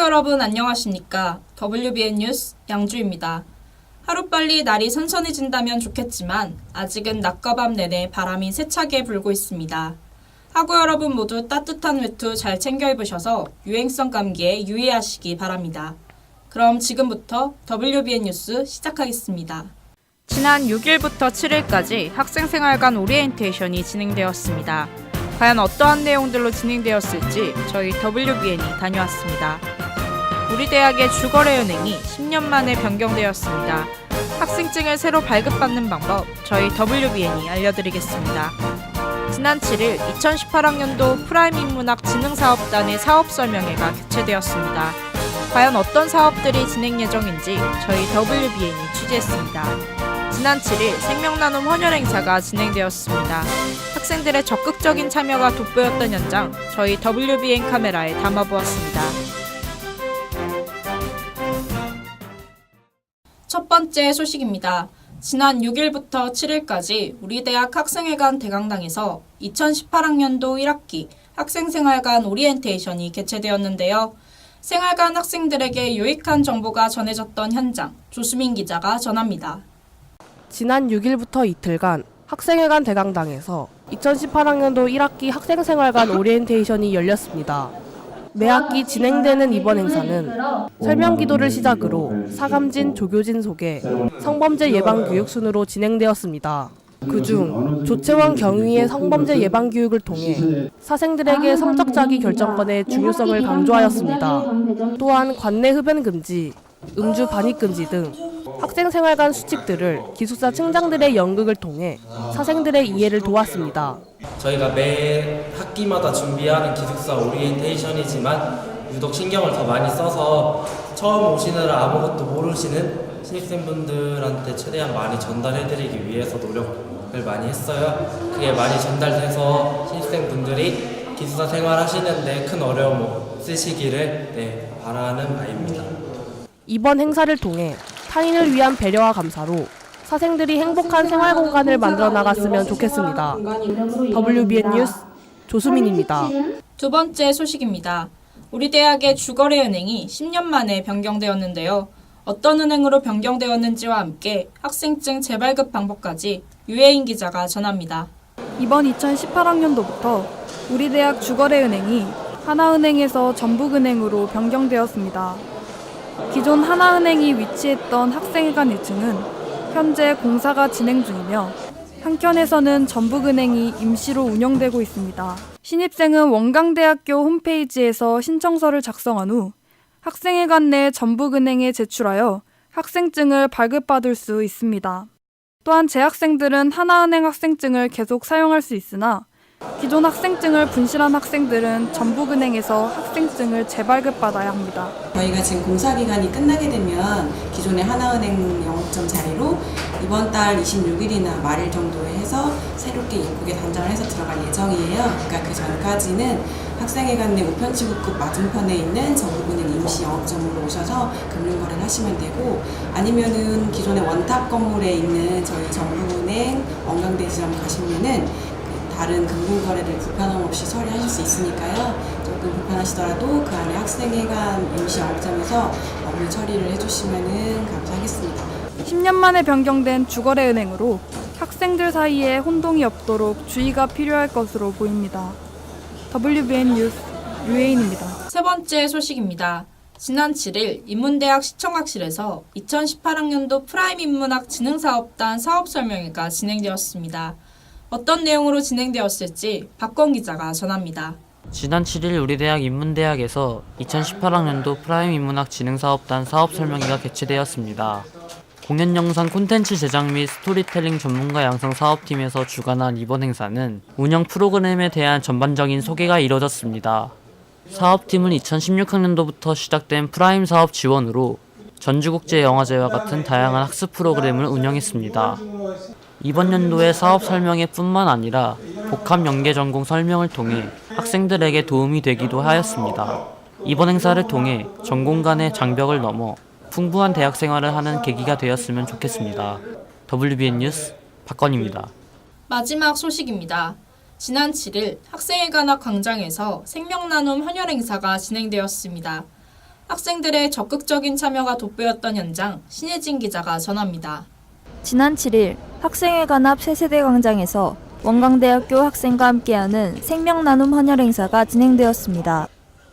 여러분 안녕하십니까? WBN 뉴스 양주입니다. 하루빨리 날이 선선해진다면 좋겠지만 아직은 낮과 밤 내내 바람이 세차게 불고 있습니다. 학우 여러분 모두 따뜻한 외투 잘 챙겨 입으셔서 유행성 감기에 유의하시기 바랍니다. 그럼 지금부터 WBN 뉴스 시작하겠습니다. 지난 6일부터 7일까지 학생생활관 오리엔테이션이 진행되었습니다. 과연 어떠한 내용들로 진행되었을지 저희 WBN이 다녀왔습니다. 우리 대학의 주거래은행이 10년 만에 변경되었습니다. 학생증을 새로 발급받는 방법 저희 WBN이 알려드리겠습니다. 지난 7일 2018학년도 프라임 인문학 진흥사업단의 사업설명회가 개최되었습니다. 과연 어떤 사업들이 진행 예정인지 저희 WBN이 취재했습니다. 지난 7일 생명나눔 헌혈 행사가 진행되었습니다. 학생들의 적극적인 참여가 돋보였던 현장 저희 WBN 카메라에 담아보았습니다. 첫 번째 소식입니다. 지난 6일부터 7일까지 우리 대학 학생회관 대강당에서 2018학년도 1학기 학생생활관 오리엔테이션이 개최되었는데요. 생활관 학생들에게 유익한 정보가 전해졌던 현장 조수민 기자가 전합니다. 지난 6일부터 이틀간 학생회관 대강당에서 2018학년도 1학기 학생생활관 오리엔테이션이 열렸습니다. 매학기 진행되는 이번 행사는 설명기도를 시작으로 사감진, 조교진 소개, 성범죄 예방 교육 순으로 진행되었습니다. 그중 조채원 경위의 성범죄 예방 교육을 통해 사생들에게 성적 자기 결정권의 중요성을 강조하였습니다. 또한 관내 흡연 금지, 음주 반입 금지 등 학생생활관 수칙들을 기숙사 층장들의 연극을 통해 사생들의 이해를 도왔습니다. 저희가 매 학기마다 준비하는 기숙사 오리엔테이션이지만 유독 신경을 더 많이 써서 처음 오시느라 아무것도 모르시는 신입생분들한테 최대한 많이 전달해드리기 위해서 노력을 많이 했어요. 그게 많이 전달돼서 신입생분들이 기숙사 생활하시는데 큰 어려움 없으시기를 바라는 바입니다. 이번 행사를 통해 타인을 위한 배려와 감사로 사생들이 행복한 생활 공간을 만들어 나갔으면 좋겠습니다. WBN 뉴스 조수민입니다. 두 번째 소식입니다. 우리 대학의 주거래은행이 10년 만에 변경되었는데요. 어떤 은행으로 변경되었는지와 함께 학생증 재발급 방법까지 유혜인 기자가 전합니다. 이번 2018학년도부터 우리 대학 주거래은행이 하나은행에서 전북은행으로 변경되었습니다. 기존 하나은행이 위치했던 학생회관 1층은 현재 공사가 진행 중이며 한켠에서는 전북은행이 임시로 운영되고 있습니다. 신입생은 원광대학교 홈페이지에서 신청서를 작성한 후 학생회관 내 전북은행에 제출하여 학생증을 발급받을 수 있습니다. 또한 재학생들은 하나은행 학생증을 계속 사용할 수 있으나 기존 학생증을 분실한 학생들은 전북은행에서 학생증을 재발급받아야 합니다. 저희가 지금 공사 기간이 끝나게 되면 기존의 하나은행 영업점 자리로 이번 달 26일이나 말일 정도에 해서 새롭게 예쁘게 단장을 해서 들어갈 예정이에요. 그러니까 그 전까지는 학생회관 내 우편치구급 맞은편에 있는 전북은행 임시 영업점으로 오셔서 금융거래를 하시면 되고, 아니면은 기존의 원탑 건물에 있는 저희 전북은행 원광대지점 가시면은 다른 금융거래를 불편함 없이 처리하실 수 있으니까요. 조금 불편하시더라도 그 안에 학생회관 임시 영업점에서 업무 처리를 해주시면 감사하겠습니다. 10년 만에 변경된 주거래은행으로 학생들 사이에 혼동이 없도록 주의가 필요할 것으로 보입니다. WBN 뉴스 유혜인입니다. 세 번째 소식입니다. 지난 7일 인문대학 시청학실에서 2018학년도 프라임 인문학 진흥사업단 사업설명회가 진행되었습니다. 어떤 내용으로 진행되었을지 박권 기자가 전합니다. 지난 7일 우리 대학 인문대학에서 2018학년도 프라임 인문학 진흥사업단 사업설명회가 개최되었습니다. 공연 영상 콘텐츠 제작 및 스토리텔링 전문가 양성 사업팀에서 주관한 이번 행사는 운영 프로그램에 대한 전반적인 소개가 이뤄졌습니다. 사업팀은 2016학년도부터 시작된 프라임 사업 지원으로 전주국제영화제와 같은 다양한 학습 프로그램을 운영했습니다. 이번 연도의 사업 설명회뿐만 아니라 복합 연계 전공 설명을 통해 학생들에게 도움이 되기도 하였습니다. 이번 행사를 통해 전공 간의 장벽을 넘어 풍부한 대학 생활을 하는 계기가 되었으면 좋겠습니다. WBN 뉴스 박건입니다. 마지막 소식입니다. 지난 7일 학생회관 앞 광장에서 생명나눔 헌혈 행사가 진행되었습니다. 학생들의 적극적인 참여가 돋보였던 현장, 신혜진 기자가 전합니다. 지난 7일 학생회관 앞 새세대 광장에서 원광대학교 학생과 함께하는 생명나눔 헌혈 행사가 진행되었습니다.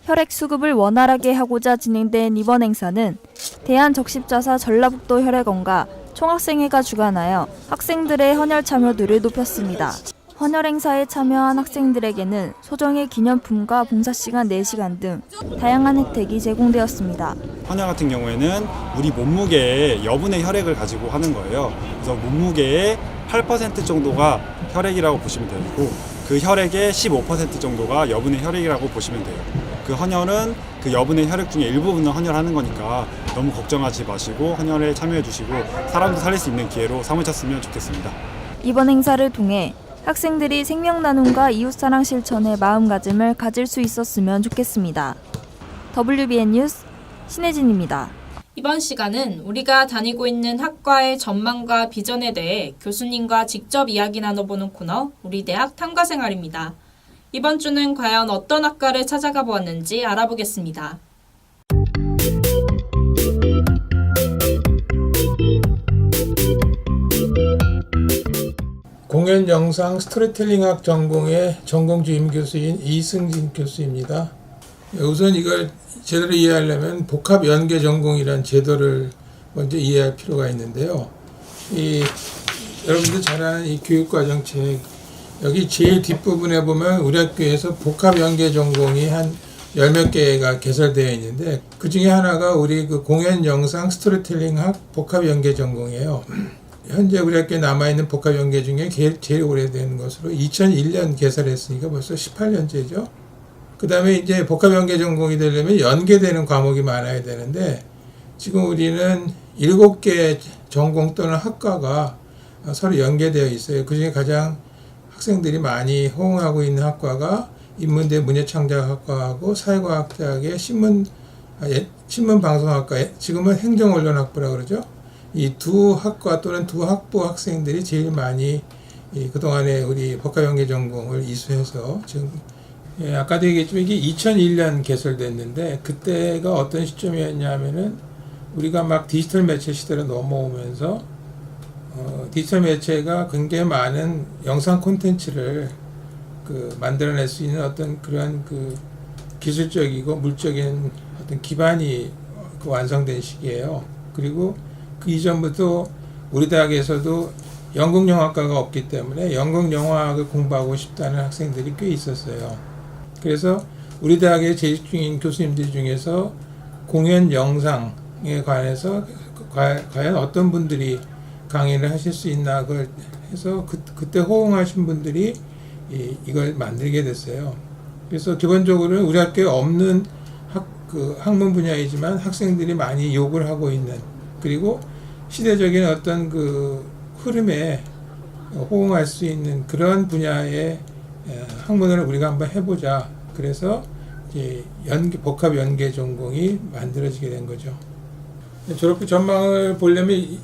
혈액 수급을 원활하게 하고자 진행된 이번 행사는 대한적십자사 전라북도 혈액원과 총학생회가 주관하여 학생들의 헌혈 참여도를 높였습니다. 헌혈 행사에 참여한 학생들에게는 소정의 기념품과 봉사시간 4시간 등 다양한 혜택이 제공되었습니다. 헌혈 같은 경우에는 우리 몸무게의 여분의 혈액을 가지고 하는 거예요. 그래서 몸무게의 8% 정도가 혈액이라고 보시면 되고 그 혈액의 15% 정도가 여분의 혈액이라고 보시면 돼요. 그 헌혈은 그 여분의 혈액 중에 일부분을 헌혈하는 거니까 너무 걱정하지 마시고 헌혈에 참여해 주시고 사람도 살릴 수 있는 기회로 삼으셨으면 좋겠습니다. 이번 행사를 통해 학생들이 생명나눔과 이웃사랑 실천의 마음가짐을 가질 수 있었으면 좋겠습니다. WBN 뉴스 신혜진입니다. 이번 시간은 우리가 다니고 있는 학과의 전망과 비전에 대해 교수님과 직접 이야기 나눠보는 코너, 우리 대학 탐과생활입니다. 이번 주는 과연 어떤 학과를 찾아가 보았는지 알아보겠습니다. 공연 영상 스토리텔링학 전공의 전공 주임 교수인 이승진 교수입니다. 우선 이걸 제대로 이해하려면 복합 연계 전공이라는 제도를 먼저 이해할 필요가 있는데요. 여러분들 잘 아는 이 교육과정책, 여기 제일 뒷부분에 보면 우리 학교에서 복합 연계 전공이 한 10몇 개가 개설되어 있는데 그 중에 하나가 우리 그 공연 영상 스토리텔링학 복합 연계 전공이에요. 현재 우리 학교에 남아있는 복합 연계 중에 제일 오래된 것으로 2001년 개설했으니까 벌써 18년째죠. 그 다음에 이제 복합 연계 전공이 되려면 연계되는 과목이 많아야 되는데 지금 우리는 7개 전공 또는 학과가 서로 연계되어 있어요. 그 중에 가장 학생들이 많이 호응하고 있는 학과가 인문대 문예창작학과하고 사회과학대학의 신문방송학과, 지금은 행정언론학부라고 그러죠. 이 두 학과 또는 두 학부 학생들이 제일 많이 그동안에 우리 복합연계 전공을 이수해서 지금 아까도 얘기했지만 이게 2001년 개설됐는데 그때가 어떤 시점이었냐면은 우리가 막 디지털 매체 시대로 넘어오면서 디지털 매체가 굉장히 많은 영상 콘텐츠를 만들어낼 수 있는 어떤 그러한 기술적이고 물적인 어떤 기반이 완성된 시기예요. 그리고 그 이전부터 우리 대학에서도 연극영화과가 없기 때문에 연극영화학을 공부하고 싶다는 학생들이 꽤 있었어요. 그래서 우리 대학의 재직 중인 교수님들 중에서 공연 영상에 관해서 과연 어떤 분들이 강의를 하실 수 있나 그걸 해서 그때 호응하신 분들이 이걸 만들게 됐어요. 그래서 기본적으로는 우리 학교에 없는 학문 분야이지만 학생들이 많이 요구를 하고 있는, 그리고 시대적인 어떤 흐름에 호응할 수 있는 그런 분야의 학문을 우리가 한번 해보자. 그래서 이제 복합 연계 전공이 만들어지게 된 거죠. 졸업 후 전망을 보려면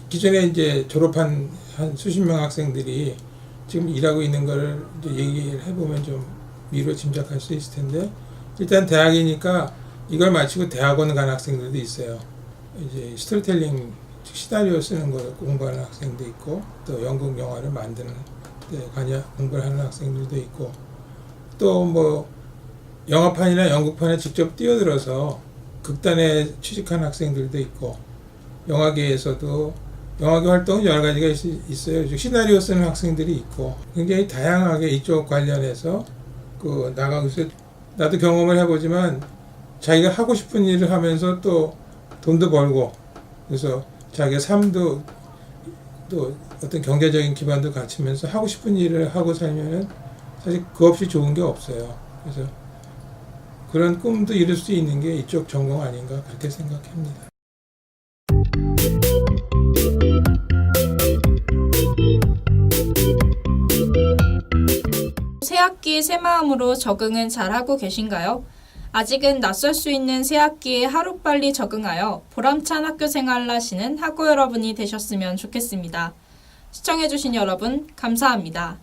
기존에 이제 졸업한 한 수십 명 학생들이 지금 일하고 있는 거를 이제 얘기를 해보면 좀 미루어 짐작할 수 있을 텐데, 일단 대학이니까 이걸 마치고 대학원 간 학생들도 있어요. 이제 스토리텔링, 시나리오 쓰는 걸 공부하는 학생도 있고, 또 연극 영화를 만드는 데 공부를 하는 학생들도 있고, 또 뭐 영화판이나 연극판에 직접 뛰어들어서 극단에 취직한 학생들도 있고, 영화계에서도 영화계 활동은 여러 가지가 있어요. 시나리오 쓰는 학생들이 있고, 굉장히 다양하게 이쪽 관련해서 나가고 있어요. 나도 경험을 해보지만 자기가 하고 싶은 일을 하면서 또 돈도 벌고, 그래서 자기의 삶도 또 어떤 경제적인 기반도 갖추면서 하고 싶은 일을 하고 살면은 사실 그 없이 좋은 게 없어요. 그래서 그런 꿈도 이룰 수 있는 게 이쪽 전공 아닌가 그렇게 생각합니다. 새 학기 새 마음으로 적응은 잘하고 계신가요? 아직은 낯설 수 있는 새 학기에 하루빨리 적응하여 보람찬 학교 생활을 하시는 학우 여러분이 되셨으면 좋겠습니다. 시청해주신 여러분 감사합니다.